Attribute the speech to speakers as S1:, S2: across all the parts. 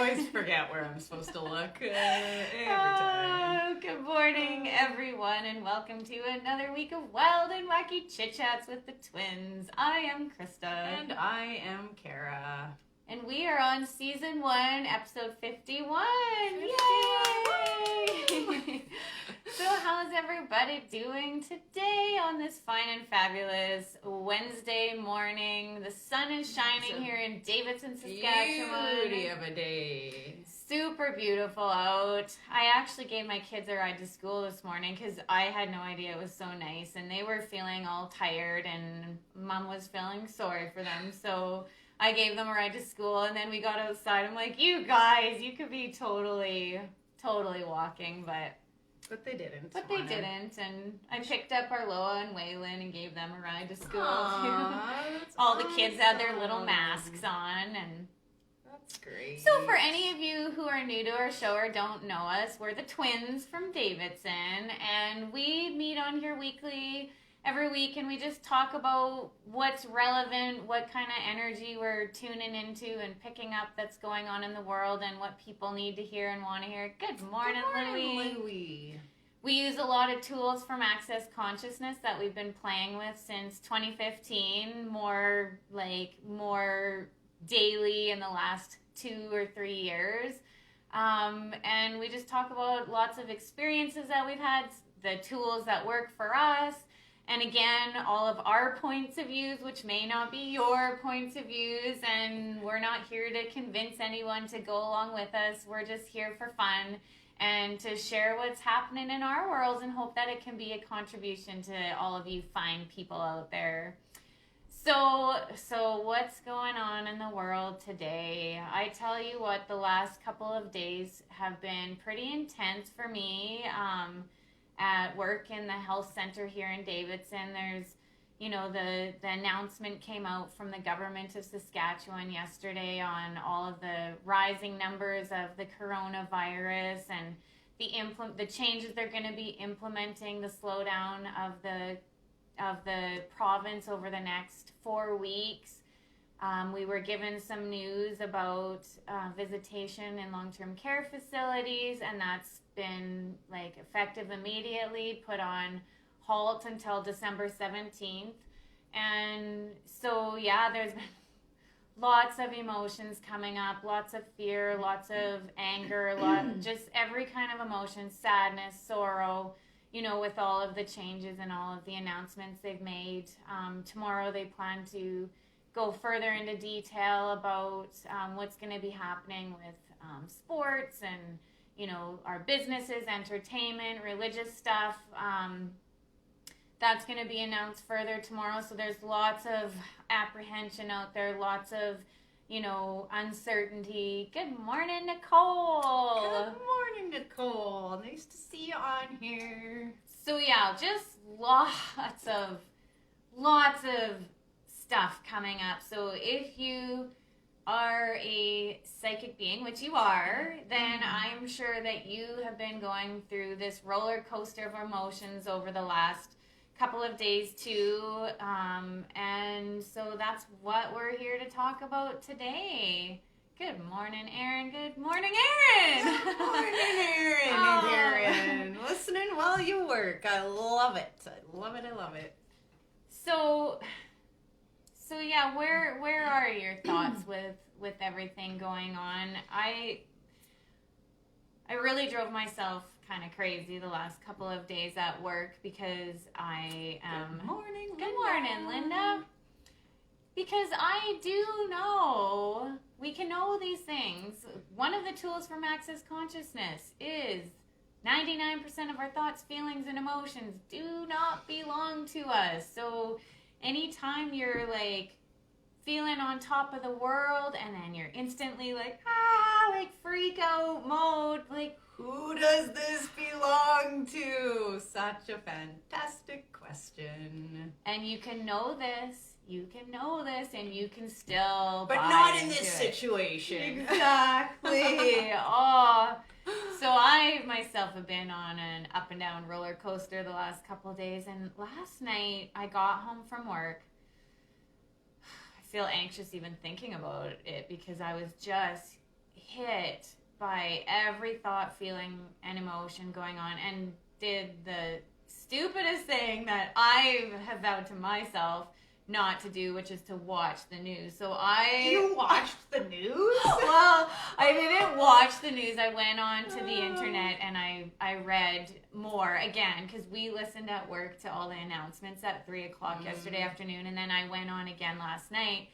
S1: always forget where I'm supposed to look every time.
S2: Good morning, everyone, and welcome to another week of wild and wacky chit chats with the twins. I am Krista,
S1: And I am Kara.
S2: and we are on season 1, episode 51.
S1: 51.
S2: Yay! So, how's everybody doing today on this fine and fabulous Wednesday morning? The sun is shining here in Davidson, Saskatchewan.
S1: Beauty of a day.
S2: Super beautiful out. I actually gave my kids a ride to school this morning because I had no idea it was so nice, and they were feeling all tired, and Mom was feeling sorry for them, so I gave them a ride to school, and then we got outside. I'm like, you guys, you could be totally walking, but
S1: they didn't.
S2: And I picked up Arloa and Waylon and gave them a ride to school.
S1: That's
S2: all the kids had their little masks on, and
S1: that's great.
S2: so for any of you who are new to our show or don't know us, we're the twins from Davidson, and we meet on here every week, and we just talk about what's relevant, what kind of energy we're tuning into and picking up that's going on in the world, and what people need to hear and want to hear. Good morning, Louie. We use a lot of tools from Access Consciousness that we've been playing with since 2015, more daily in the last 2 or 3 years. And we just talk about lots of experiences that we've had, the tools that work for us, and again, all of our points of views, which may not be your points of views, and we're not here to convince anyone to go along with us. We're just here for fun and to share what's happening in our worlds and hope that it can be a contribution to all of you fine people out there. So what's going on in the world today? I tell you what, the last couple of days have been pretty intense for me. At work in the health center here in Davidson, there's, the announcement came out from the government of Saskatchewan yesterday on all of the rising numbers of the coronavirus and the changes they're going to be implementing, the slowdown of the province over the next 4 weeks. We were given some news about visitation in long-term care facilities, and that's been effective immediately, put on halt until December 17th. And so, there's been lots of emotions coming up, lots of fear, lots of anger, just every kind of emotion, sadness, sorrow, with all of the changes and all of the announcements they've made. Tomorrow they plan to go further into detail about what's going to be happening with sports and, our businesses, entertainment, religious stuff. That's going to be announced further tomorrow. So there's lots of apprehension out there, lots of, uncertainty. Good morning, Nicole.
S1: Good morning, Nicole. Nice to see you on here.
S2: So just lots of stuff coming up. So if you are a psychic being, which you are, then I'm sure that you have been going through this roller coaster of emotions over the last couple of days too, and so that's what we're here to talk about today. Good morning, Erin. Good morning, Erin.
S1: Good morning, Erin and Erin. Listening while you work. I love it. I love it.
S2: So where are your thoughts with everything going on? I really drove myself kind of crazy the last couple of days at work because I am... Good morning, Linda. Because I do know, we can know these things. One of the tools from Access Consciousness is 99% of our thoughts, feelings, and emotions do not belong to us. So anytime you're feeling on top of the world and then you're instantly freak out mode,
S1: who does this belong to? Such a fantastic question.
S2: And you can know this, and you can still
S1: but not in this situation.
S2: Exactly. So I myself have been on an up and down roller coaster the last couple of days, and last night I got home from work. I feel anxious even thinking about it because I was just hit by every thought, feeling, and emotion going on, and did the stupidest thing that I have vowed to myself not to do, which is to watch the news. So
S1: You watched the news?
S2: well, I didn't watch the news. I went on to the internet and I read more again, because we listened at work to all the announcements at 3:00 yesterday afternoon, and then I went on again last night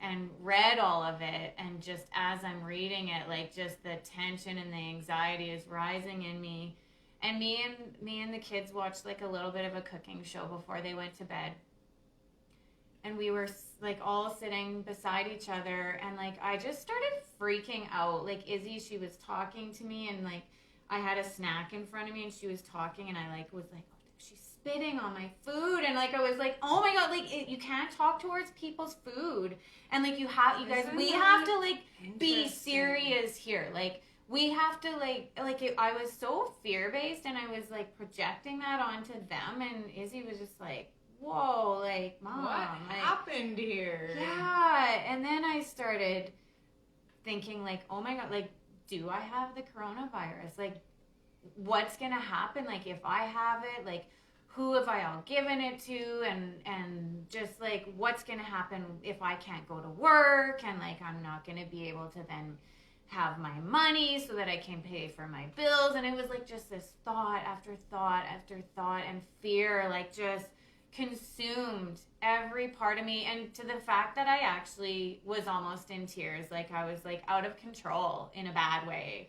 S2: and read all of it. And just as I'm reading it, like, just the tension and the anxiety is rising in me. And me and the kids watched like a little bit of a cooking show before they went to bed. And we were like all sitting beside each other, and like I just started freaking out. Like Izzy, she was talking to me, and like I had a snack in front of me, and she was talking, and I like was like, oh, she's spitting on my food, and like I was like, oh my god, like you can't talk towards people's food, and like you guys, we have to like be serious here, like. We have to I was so fear-based, and I was like projecting that onto them, and Izzy was just like, whoa, like, Mom,
S1: what happened here?
S2: Yeah. And then I started thinking, like, oh my god, like, do I have the coronavirus? Like, what's gonna happen? Like, if I have it, like, who have I all given it to? And just like, what's gonna happen if I can't go to work, and like I'm not gonna be able to then have my money so that I can pay for my bills? And it was like just this thought after thought after thought, and fear like just consumed every part of me, and to the fact that I actually was almost in tears. Like I was like out of control in a bad way.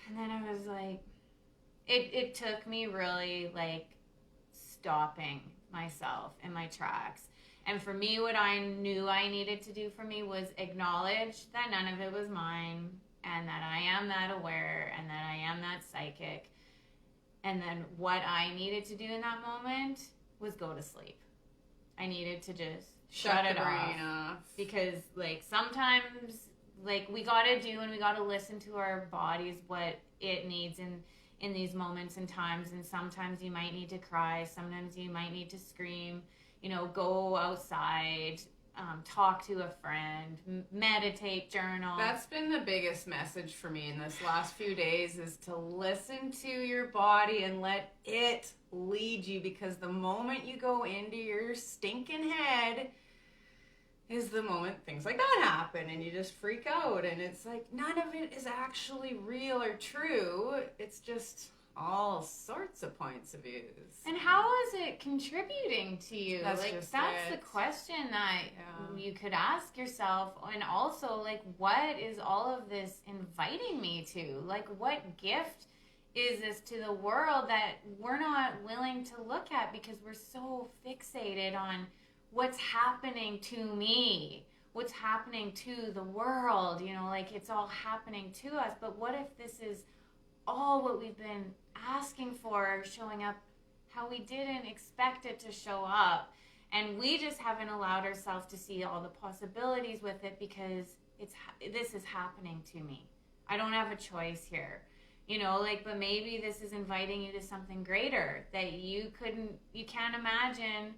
S2: And then I was like, it took me really like stopping myself in my tracks. And for me, what I knew I needed to do for me was acknowledge that none of it was mine, and that I am that aware, and that I am that psychic. And then what I needed to do in that moment was go to sleep. I needed to just shut it off. Because like sometimes like we gotta do, and we gotta listen to our bodies, what it needs in these moments and times. And sometimes you might need to cry, sometimes you might need to scream, you know, go outside, talk to a friend, meditate, journal.
S1: That's been the biggest message for me in this last few days, is to listen to your body and let it lead you, because the moment you go into your stinking head is the moment things like that happen, and you just freak out, and it's like none of it is actually real or true. It's just all sorts of points of views.
S2: And how is it contributing to you? That's the question that you could ask yourself. And also, like, what is all of this inviting me to? Like, what gift is this to the world that we're not willing to look at because we're so fixated on what's happening to me, what's happening to the world, you know, like it's all happening to us. But what if this is all what we've been asking for showing up how we didn't expect it to show up, and we just haven't allowed ourselves to see all the possibilities with it because this is happening to me. I don't have a choice here, you know, like, but maybe this is inviting you to something greater that you can't imagine,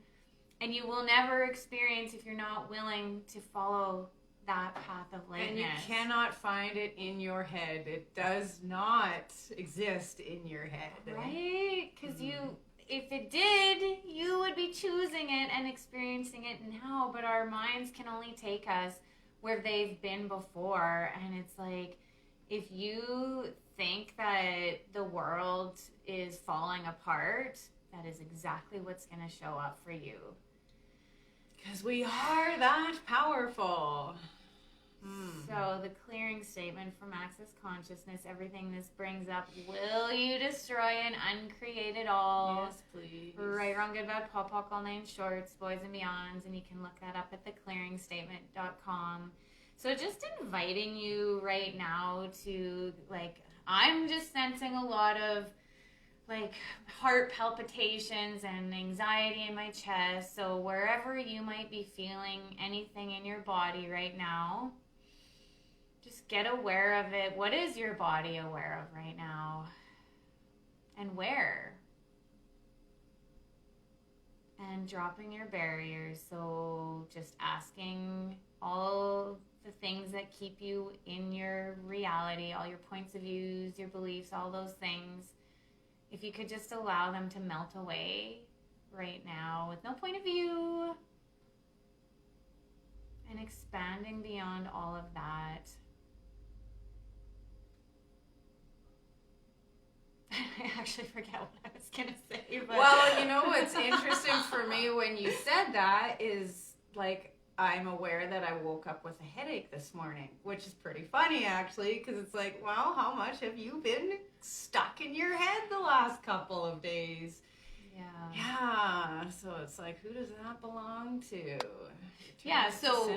S2: and you will never experience if you're not willing to follow that path of lightness.
S1: And you cannot find it in your head. It does not exist in your head.
S2: Right? Because if it did, you would be choosing it and experiencing it now. But our minds can only take us where they've been before. And it's like, if you think that the world is falling apart, that is exactly what's going to show up for you.
S1: Because we are that powerful.
S2: So the clearing statement from Access Consciousness, everything this brings up, will you destroy and uncreate it all?
S1: Yes, please.
S2: Right, wrong, good, bad, pop, pop, all names, shorts, boys and beyonds, and you can look that up at theclearingstatement.com. So just inviting you right now to, like, I'm just sensing a lot of like heart palpitations and anxiety in my chest. So wherever you might be feeling anything in your body right now, just get aware of it. What is your body aware of right now? And where? And dropping your barriers. So just asking all the things that keep you in your reality, all your points of views, your beliefs, all those things, if you could just allow them to melt away right now with no point of view and expanding beyond all of that. I actually forget what I was going to say. But...
S1: Well, you know what's interesting for me when you said that is, like, I'm aware that I woke up with a headache this morning, which is pretty funny, actually, because it's like, well, how much have you been stuck in your head the last couple of days? Yeah, so it's like, who does that belong to?
S2: Yeah, so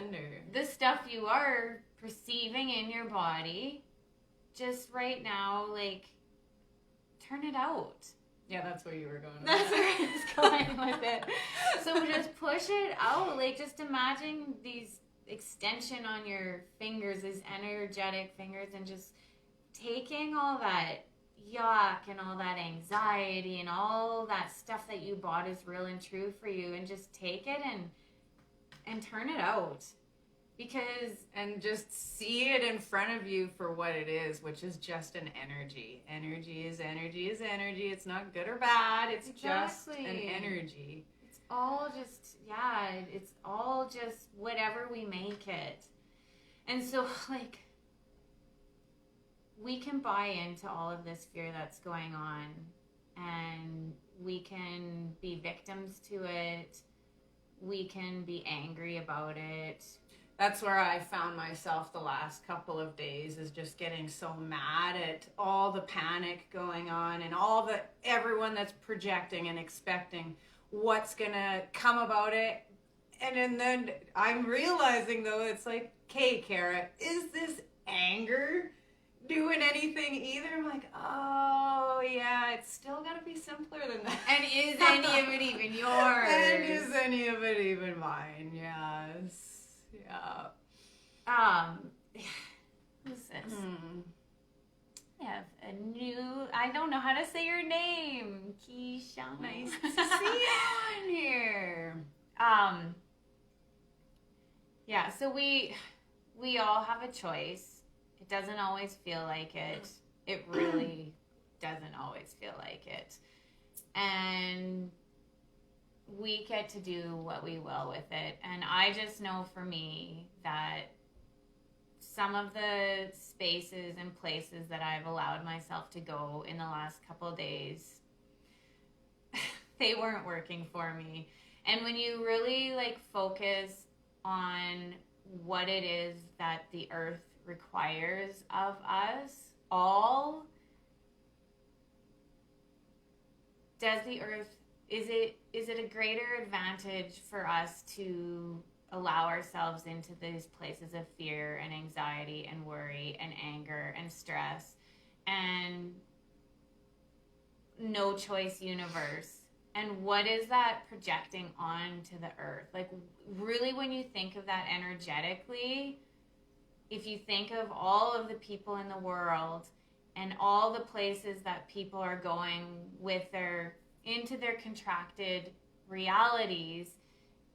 S2: the stuff you are perceiving in your body, just right now, like, turn it out.
S1: Yeah, that's where you were going with
S2: That's where I was going with it. So just push it out. Like, just imagine these extension on your fingers, these energetic fingers, and just taking all that yuck and all that anxiety and all that stuff that you bought is real and true for you, and just take it and turn it out.
S1: And just see it in front of you for what it is, which is just an energy. Energy is energy is energy. It's not good or bad. It's just an energy.
S2: It's all just, it's all just whatever we make it. And so, like, we can buy into all of this fear that's going on, and we can be victims to it. We can be angry about it.
S1: That's where I found myself the last couple of days, is just getting so mad at all the panic going on and everyone that's projecting and expecting what's gonna come about it. And then I'm realizing, though, it's like, okay, Kara, is this anger doing anything either? I'm like, oh yeah, it's still gotta be simpler than that.
S2: And is any of it even yours?
S1: And is any of it even mine? Yes. Yeah.
S2: Who's this? I have a new, I don't know how to say your name. Keisha.
S1: Nice to see you on here.
S2: Yeah, so we all have a choice. It doesn't always feel like it. It really doesn't always feel like it. And we get to do what we will with it. And I just know for me that some of the spaces and places that I've allowed myself to go in the last couple of days, they weren't working for me. And when you really, like, focus on what it is that the earth requires of us all, does the earth, is it a greater advantage for us to allow ourselves into these places of fear and anxiety and worry and anger and stress and no choice universe? And what is that projecting onto the earth? Like, really, when you think of that energetically, if you think of all of the people in the world and all the places that people are going with into their contracted realities,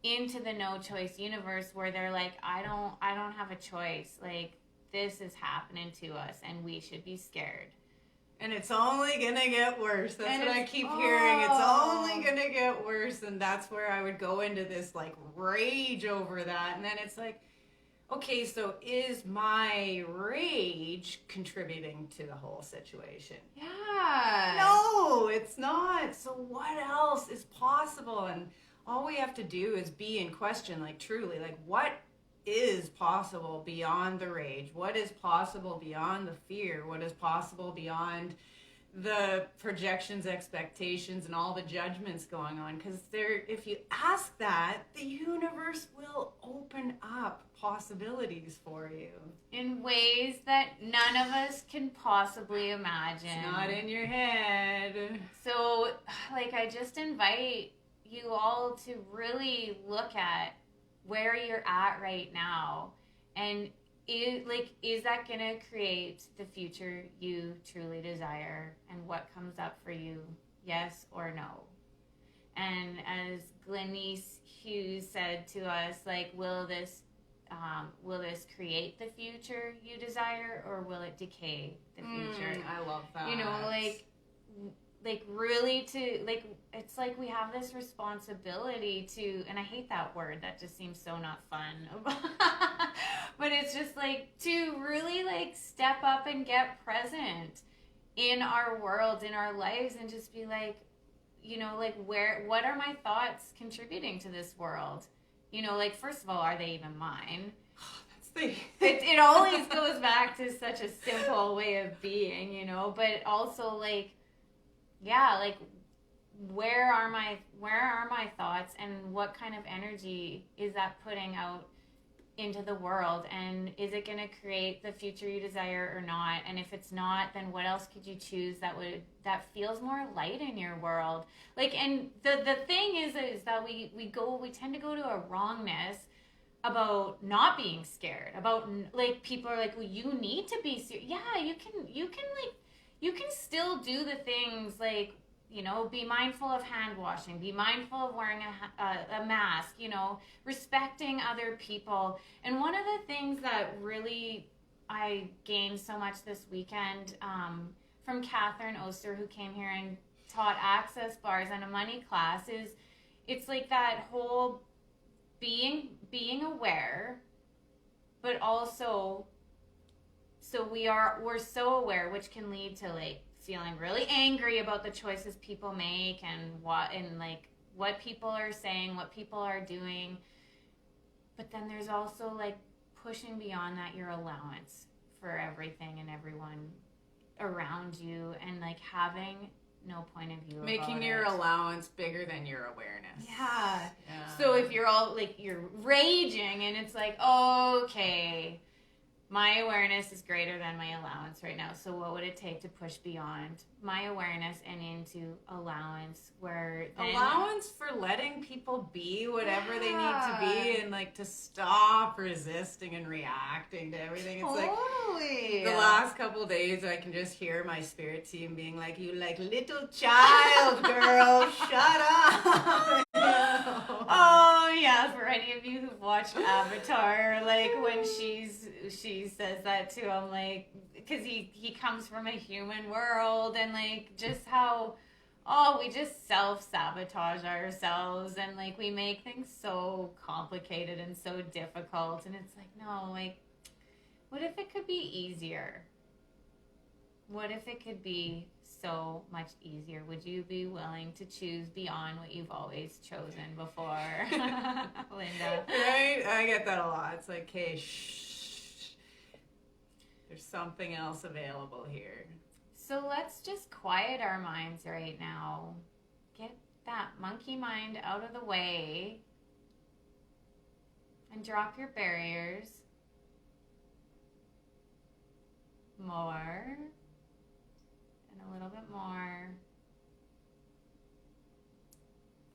S2: into the no choice universe where they're like, I don't have a choice. Like, this is happening to us and we should be scared.
S1: And it's only gonna get worse. That's what I keep hearing. It's only gonna get worse. And that's where I would go into this, like, rage over that. And then it's like, okay, so is my rage contributing to the whole situation?
S2: Yeah.
S1: No, it's not. So what else is possible? And all we have to do is be in question, like, truly, like, what is possible beyond the rage? What is possible beyond the fear? What is possible beyond the projections, expectations, and all the judgments going on? Because if you ask that, the universe will open up possibilities for you
S2: in ways that none of us can possibly imagine.
S1: It's not in your head.
S2: So, like, I just invite you all to really look at where you're at right now, and is that gonna create the future you truly desire, and what comes up for you, yes or no? And as Glenise Hughes said to us, like, will this will this create the future you desire, or will it decay the future?
S1: I love that.
S2: You know, like really to, like, it's like we have this responsibility to, and I hate that word, that just seems so not fun. But it's just like to really like step up and get present in our world, in our lives, and just be like, you know, like what are my thoughts contributing to this world? You know, like, first of all, are they even mine? It always goes back to such a simple way of being, you know, but also like, yeah, like where are my thoughts, and what kind of energy is that putting out into the world, and is it going to create the future you desire or not? And if it's not, then what else could you choose that feels more light in your world? Like, and the thing is that we tend to go to a wrongness about not being scared, about, like, people are like, well, you need to be serious. Yeah, you can still do the things, like, you know, be mindful of hand washing, be mindful of wearing a mask, you know, respecting other people. And one of the things that really I gained so much this weekend, from Catherine Oster, who came here and taught access bars and a money class, is it's like that whole being aware, but also, so we're so aware, which can lead to like feeling really angry about the choices people make, and what people are saying, what people are doing. But then there's also like pushing beyond that, your allowance for everything and everyone around you, and like having no point of view,
S1: making your allowance bigger than your awareness.
S2: Yeah. So if you're all like, you're raging, and it's like, okay, my awareness is greater than my allowance right now. So what would it take to push beyond my awareness and into allowance, where then,
S1: allowance for letting people be whatever they need to be, and like to stop resisting and reacting to everything. It's
S2: totally.
S1: Like the last couple of days, I can just hear my spirit team being like, "You like little child, girl, shut up."
S2: Oh yeah, for any of you who've watched Avatar, like when she says that to him, like, because he comes from a human world, and like just how, we just self-sabotage ourselves, and like we make things so complicated and so difficult, and it's like, no, like, what if it could be easier? What if it could be so much easier? Would you be willing to choose beyond what you've always chosen before? Linda.
S1: Right? I get that a lot. It's like, hey, shh. There's something else available here.
S2: So let's just quiet our minds right now. Get that monkey mind out of the way. And drop your barriers. More. A little bit more,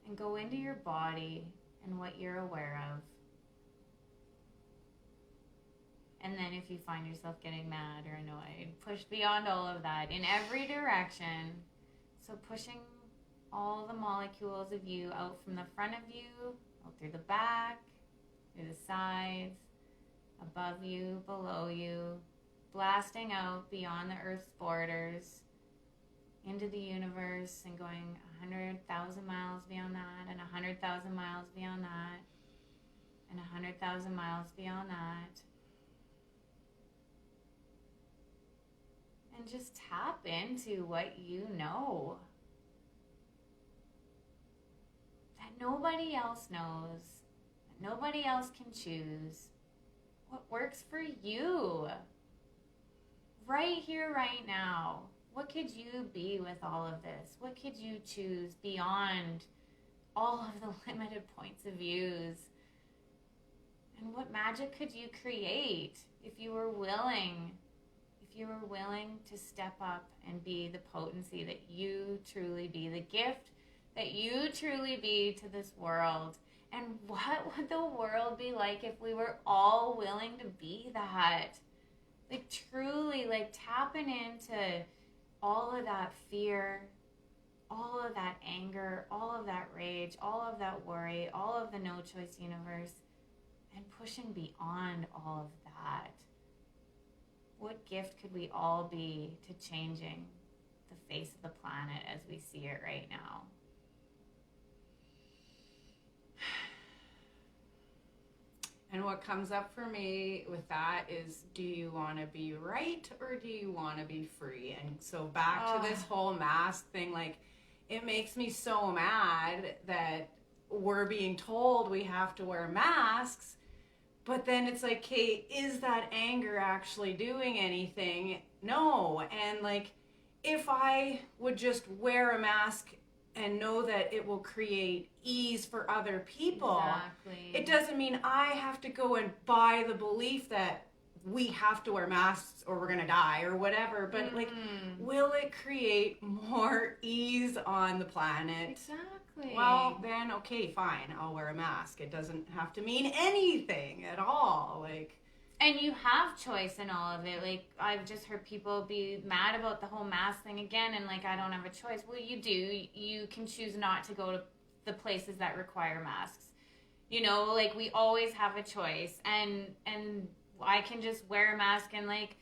S2: and go into your body and what you're aware of. And then if you find yourself getting mad or annoyed, push beyond all of that in every direction. So pushing all the molecules of you out from the front of you, out through the back, through the sides, above you, below you, blasting out beyond the Earth's borders, into the universe, and going 100,000 miles beyond that, and 100,000 miles beyond that, and 100,000 miles beyond that. And just tap into what you know that nobody else knows, that nobody else can choose, what works for you right here, right now. What could you be with all of this? What could you choose beyond all of the limited points of views? And what magic could you create if you were willing to step up and be the potency that you truly be, the gift that you truly be to this world? And what would the world be like if we were all willing to be that? Like, truly, like, tapping into all of that fear, all of that anger, all of that rage, all of that worry, all of the no choice universe, and pushing beyond all of that, what gift could we all be to changing the face of the planet as we see it right now?
S1: And what comes up for me with that is, do you want to be right or do you want to be free? And so back to this whole mask thing, like, it makes me so mad that we're being told we have to wear masks, but then it's like, okay, is that anger actually doing anything? No. And like, if I would just wear a mask and know that it will create ease for other people,
S2: Exactly.
S1: it doesn't mean I have to go and buy the belief that we have to wear masks or we're gonna die or whatever. But like, will it create more ease on the planet?
S2: Exactly.
S1: Well, then okay, fine, I'll wear a mask. It doesn't have to mean anything at all. Like,
S2: and you have choice in all of it. Like, I've just heard people be mad about the whole mask thing again, and like, I don't have a choice. Well, you do. You can choose not to go to the places that require masks. You know, like, we always have a choice, and I can just wear a mask and like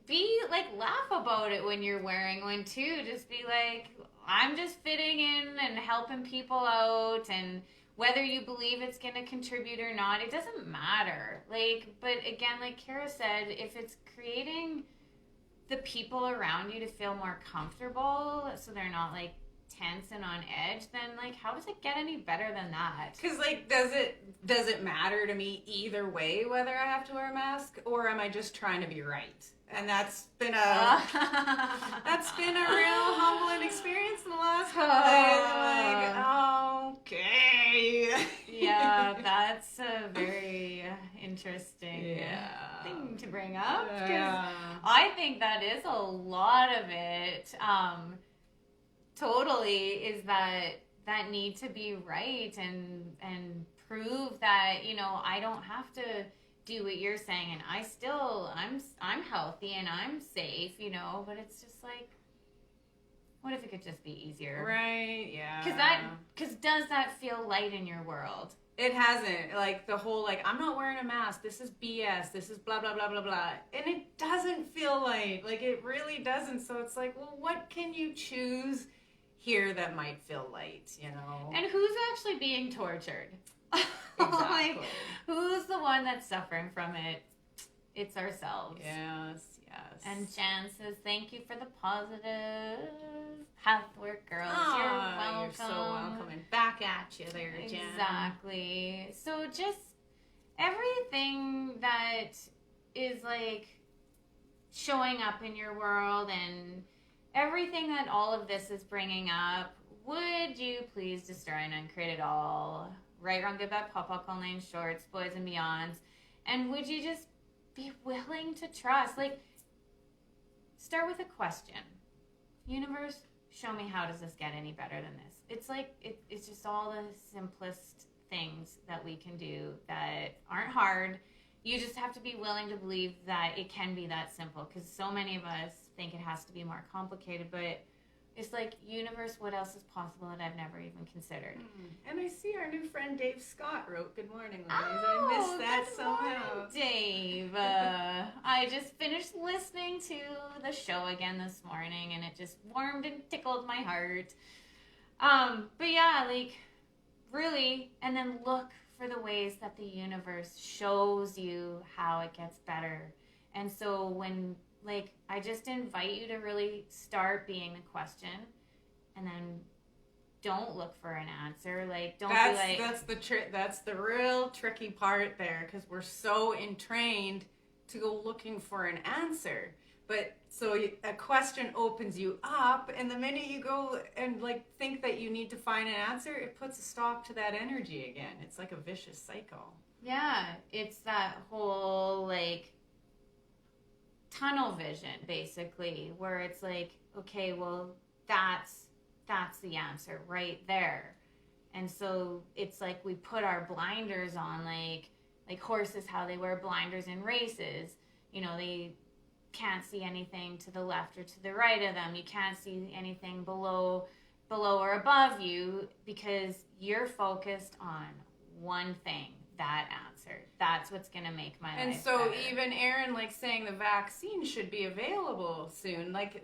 S2: be like, laugh about it when you're wearing one too. Just be like, I'm just fitting in and helping people out, and whether you believe it's going to contribute or not, it doesn't matter. Like, but again, like Kara said, if it's creating the people around you to feel more comfortable so they're not like tense and on edge, then like, how does it get any better than that?
S1: because like, does it matter to me either way whether I have to wear a mask, or am I just trying to be right? And that's been a real humbling experience in the last couple days. I'm like, okay.
S2: Yeah, that's a very interesting thing to bring up, because I think that is a lot of it. Totally, is that need to be right and prove that, you know, I don't have to do what you're saying, and I'm healthy and I'm safe, you know. But it's just like, what if it could just be easier?
S1: Right, yeah.
S2: Because does that feel light in your world?
S1: It hasn't. Like, the whole, like, I'm not wearing a mask, this is BS, this is blah, blah, blah, blah, blah. And it doesn't feel light. Like, it really doesn't. So it's like, well, what can you choose here that might feel light, you know?
S2: And who's actually being tortured?
S1: Exactly.
S2: Like, who's the one that's suffering from it? It's ourselves.
S1: Yes.
S2: And Jan says, thank you for the positive path work, girls. You're welcome.
S1: You're so welcome. And back at you there, Jan.
S2: Exactly. So just everything that is like showing up in your world and everything that all of this is bringing up, would you please destroy and uncreate it all? Right, wrong, good, bad, pop, call names, shorts, boys and beyonds. And would you just be willing to trust? Like, start with a question. Universe, show me, how does this get any better than this? It's like, it's just all the simplest things that we can do that aren't hard. You just have to be willing to believe that it can be that simple, because so many of us think it has to be more complicated, but it's like, universe, what else is possible that I've never even considered?
S1: And I see our new friend Dave Scott wrote, "Good morning, ladies." I missed that somehow.
S2: Morning, Dave. I just finished listening to the show again this morning, and it just warmed and tickled my heart. But yeah, like, really, and then look for the ways that the universe shows you how it gets better. And so when, like, I just invite you to really start being the question, and then don't look for an answer. Like, don't be like...
S1: That's the real tricky part there, because we're so entrained to go looking for an answer. But so a question opens you up, and the minute you go and like think that you need to find an answer, it puts a stop to that energy again. It's like a vicious cycle.
S2: Yeah, it's that whole like tunnel vision, basically, where it's like, okay, well, that's the answer right there. And so it's like we put our blinders on, like horses, how they wear blinders in races. You know, they can't see anything to the left or to the right of them. You can't see anything below or above you, because you're focused on one thing, that answer. That's what's going to make my
S1: And
S2: life
S1: so
S2: better.
S1: even Aaron, like, saying the vaccine should be available soon, like,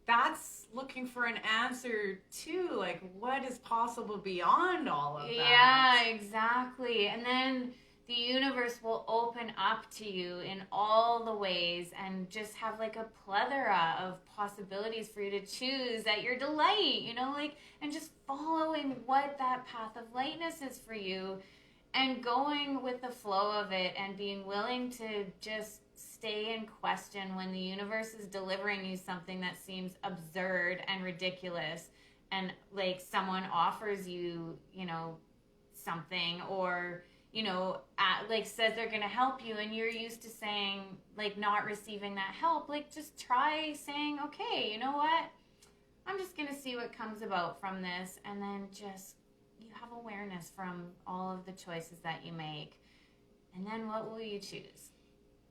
S1: that's looking for an answer too. Like, what is possible beyond all of that?
S2: Yeah, exactly. And then the universe will open up to you in all the ways and just have like a plethora of possibilities for you to choose at your delight, you know, like, and just following what that path of lightness is for you and going with the flow of it and being willing to just stay in question when the universe is delivering you something that seems absurd and ridiculous, and like someone offers you, you know, something, or you know, like says they're going to help you, and you're used to saying, like, not receiving that help. Like, just try saying, okay, you know what, I'm just going to see what comes about from this, and then just you have awareness from all of the choices that you make, and then what will you choose?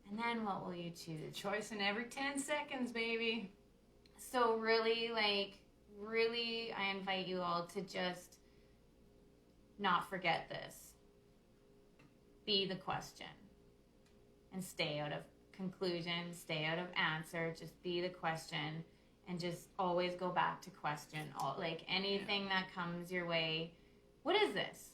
S2: And then what will you choose?
S1: Choice in every 10 seconds, baby.
S2: So really, I invite you all to just not forget this. Be the question. And stay out of conclusion, stay out of answer. Just be the question. And just always go back to question. Like anything that comes your way. What is this?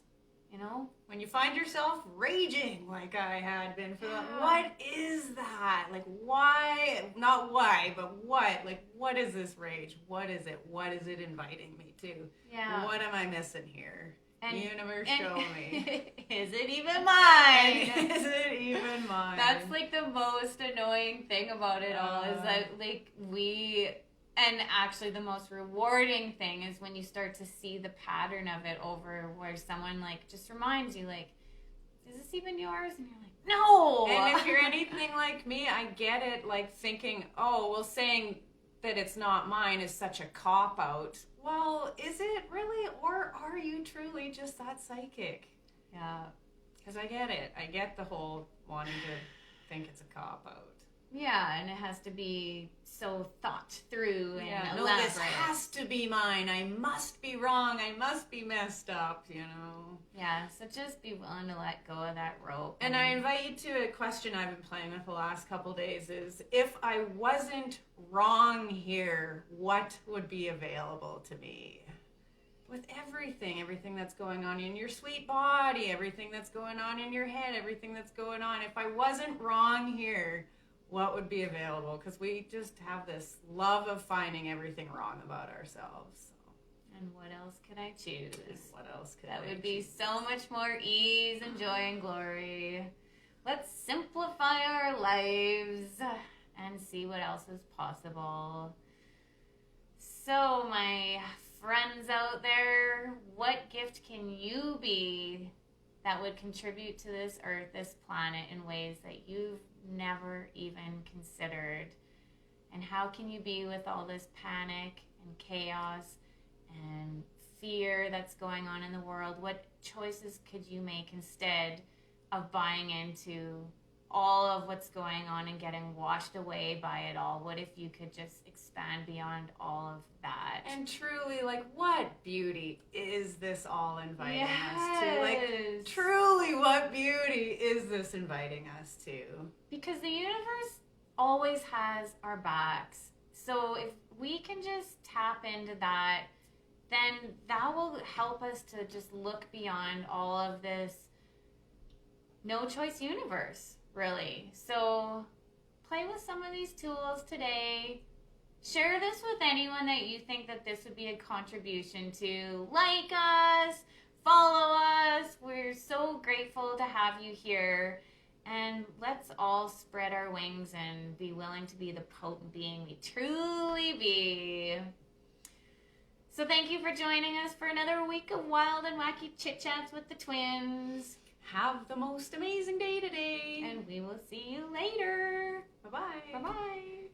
S2: You know?
S1: When you find yourself raging like I had been for what is that? Like, why? Not why, but what? Like, what is this rage? What is it? What is it inviting me to?
S2: Yeah.
S1: What am I missing here?
S2: And,
S1: universe, show me.
S2: Is it even mine?
S1: Is it even mine?
S2: That's like the most annoying thing about it all is that like and actually the most rewarding thing is when you start to see the pattern of it over, where someone like just reminds you, like, is this even yours? And you're like, no.
S1: And if you're anything like me, I get it, like thinking, oh, well, saying that it's not mine is such a cop-out. Well, is it really? Or are you truly just that psychic?
S2: Yeah.
S1: Because I get it. I get the whole wanting to think it's a cop-out.
S2: Yeah, and it has to be so thought through and elaborate.
S1: No, this has to be mine. I must be wrong. I must be messed up, you know.
S2: Yeah, so just be willing to let go of that rope.
S1: And I invite you to a question I've been playing with the last couple days is, if I wasn't wrong here, what would be available to me? With everything that's going on in your sweet body, everything that's going on in your head, everything that's going on. If I wasn't wrong here, what would be available? Because we just have this love of finding everything wrong about ourselves. So.
S2: And what else could I choose?
S1: And what else could
S2: that
S1: I
S2: would be
S1: choose?
S2: so much more ease and joy and glory. Let's simplify our lives and see what else is possible. So, my friends out there, what gift can you be that would contribute to this earth, this planet, in ways that you've never even considered? And how can you be with all this panic and chaos and fear that's going on in the world? What choices could you make instead of buying into all of what's going on and getting washed away by it all? What if you could just expand beyond all of that?
S1: And truly, like, what beauty is this all inviting us to? Like, truly, what beauty is this inviting us to?
S2: Because the universe always has our backs. So if we can just tap into that, then that will help us to just look beyond all of this no choice universe, really. So play with some of these tools today. Share this with anyone that you think that this would be a contribution to. Like us, follow us. We're so grateful to have you here. And let's all spread our wings and be willing to be the potent being we truly be. So thank you for joining us for another week of wild and wacky chit-chats with the twins.
S1: Have the most amazing day today.
S2: And we will see you later.
S1: Bye-bye.
S2: Bye-bye.